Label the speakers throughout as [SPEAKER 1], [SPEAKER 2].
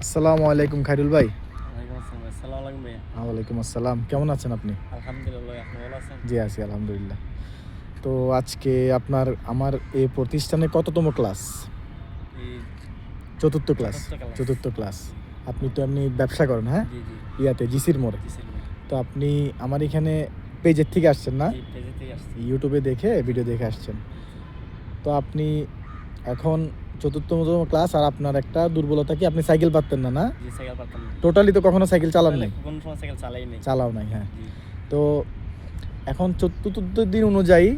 [SPEAKER 1] আসসালামু আলাইকুম খায়রুল ভাই।
[SPEAKER 2] ওয়ালাইকুম আসসালাম। আসসালামু আলাইকুম ভাইয়া।
[SPEAKER 1] ওয়ালাইকুম আসসালাম। কেমন আছেন আপনি?
[SPEAKER 2] আলহামদুলিল্লাহ, আপনি ভালো আছেন?
[SPEAKER 1] জি, আছি আলহামদুলিল্লাহ। তো আজকে আমার এই প্রতিষ্ঠানে কততম ক্লাস?
[SPEAKER 2] এই
[SPEAKER 1] চতুর্থ ক্লাস।
[SPEAKER 2] ৪র্থ ক্লাস।
[SPEAKER 1] চতুর্থ ক্লাস।
[SPEAKER 2] জি,
[SPEAKER 1] আপনি তো এমনি ব্যবসা করেন, হ্যাঁ?
[SPEAKER 2] জি, জি,
[SPEAKER 1] ইয়াতে জিসির মোড়ে।
[SPEAKER 2] জি সেলিম ভাই।
[SPEAKER 1] তো আপনি আমার এখানে পেজের থেকে আসছেন না?
[SPEAKER 2] জি, পেজে থেকে আসছি।
[SPEAKER 1] ইউটিউবে দেখে ভিডিও দেখে আসছেন। তো আপনি এখন চতুর্থতম ক্লাস আর আপনার একটা দুর্বলতা কি আপনি সাইকেল পারতেন না, না?
[SPEAKER 2] জি, সাইকেল পারতাম না।
[SPEAKER 1] টোটালি তো কখনো সাইকেল চালান
[SPEAKER 2] তাহলে
[SPEAKER 1] নাই?
[SPEAKER 2] কোনো সময় সাইকেল চালাই নাই।
[SPEAKER 1] চালাও নাই, হ্যাঁ।
[SPEAKER 2] জি,
[SPEAKER 1] তো এখন চতুর্থ দিন অনুযায়ী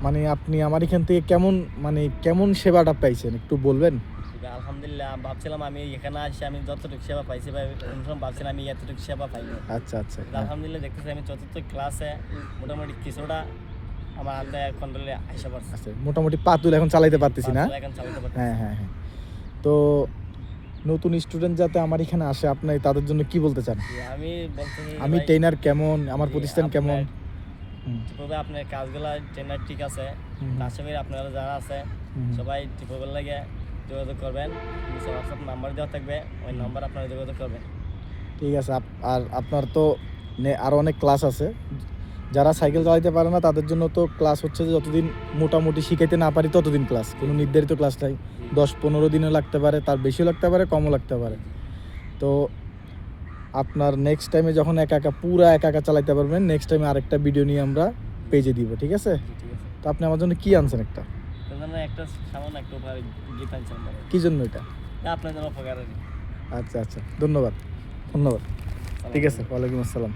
[SPEAKER 1] মানে আপনি আমার এখান থেকে কেমন সেবাটা পাইছেন একটু বলবেন?
[SPEAKER 2] ঠিক আছে, আলহামদুলিল্লাহ। ভাবছিলাম আমি এখানে আসি আমি যতটুকু সেবা পাইছি ভাই, কোনো সময় ভাবছিলাম আমি এতটুকু সেবা পাইনি।
[SPEAKER 1] আচ্ছা, আচ্ছা।
[SPEAKER 2] কিন্তু
[SPEAKER 1] হ্যাঁ,
[SPEAKER 2] আলহামদুলিল্লাহ দেখতেছি আমি ৪র্থ ক্লাসে মোটামুটি কিছুটা আমার হাতে কন্ট্রোলে আইসা পারছে।
[SPEAKER 1] আচ্ছা। মোটামুটি পাতুল এখন চালাইতে পারতেছি না?
[SPEAKER 2] এখন চালাতে পারতেছি।
[SPEAKER 1] হ্যাঁ, হ্যাঁ, হ্যাঁ। তো নতুন স্টুডেন্ট যাতে আমার এখানে আসে আপনি তাদের জন্য কি বলতে চান?
[SPEAKER 2] জি, আমি বলতেছি যে
[SPEAKER 1] আমি
[SPEAKER 2] ভাই,
[SPEAKER 1] ট্রেনার কেমন? আমার
[SPEAKER 2] জি,
[SPEAKER 1] প্রতিষ্ঠান কেমন? হুম,
[SPEAKER 2] ঠিকভাবে আপনার কাজগুলা ট্রেনার ঠিক আছে।
[SPEAKER 1] হুম, হুম,
[SPEAKER 2] আশা করি আপনারা যারা আছে
[SPEAKER 1] হুম,
[SPEAKER 2] সবাই ঠিকভাবে লাগে যোগাযোগ করবেন। নিচে হোয়াটসঅ্যাপ নাম্বার দেওয়া থাকবে, ওই
[SPEAKER 1] হুম।
[SPEAKER 2] নাম্বার আপনারা যোগাযোগ করবেন।
[SPEAKER 1] ঠিক আছে। আর আপনার তো আরো অনেক ক্লাস আছে। যারা সাইকেল চালাইতে পারে না তাদের জন্য তো ক্লাস হচ্ছে যে যতদিন মোটামুটি শিখাইতে না পারি ততদিন ক্লাস। কোনো নির্ধারিত ক্লাস নাই।
[SPEAKER 2] জি,
[SPEAKER 1] 10-15 দিনও লাগতে পারে, তার বেশিও লাগতে পারে, কমও লাগতে পারে।
[SPEAKER 2] জি,
[SPEAKER 1] তো আপনার নেক্সট টাইমে যখন পুরা একা একা চালাইতে পারবেন, নেক্সট টাইমে আরেকটা ভিডিও নিয়ে আমরা পেজে দিব, ঠিক আছে?
[SPEAKER 2] জি, ঠিক আছে।
[SPEAKER 1] তো আপনি আমার জন্য কি আনছেন একটা?
[SPEAKER 2] আপনার জন্য একটা সামান্য একটা উপহার গিফট আনছিলাম ভাই।
[SPEAKER 1] কি জন্য এটা?
[SPEAKER 2] এটা আপনার জন্য উপকার আর কি।
[SPEAKER 1] আচ্ছা, আচ্ছা। ধন্যবাদ, ধন্যবাদ। ঠিক আছে।
[SPEAKER 2] সালামালাইকুম।
[SPEAKER 1] ওয়ালাইকুম আসসালাম।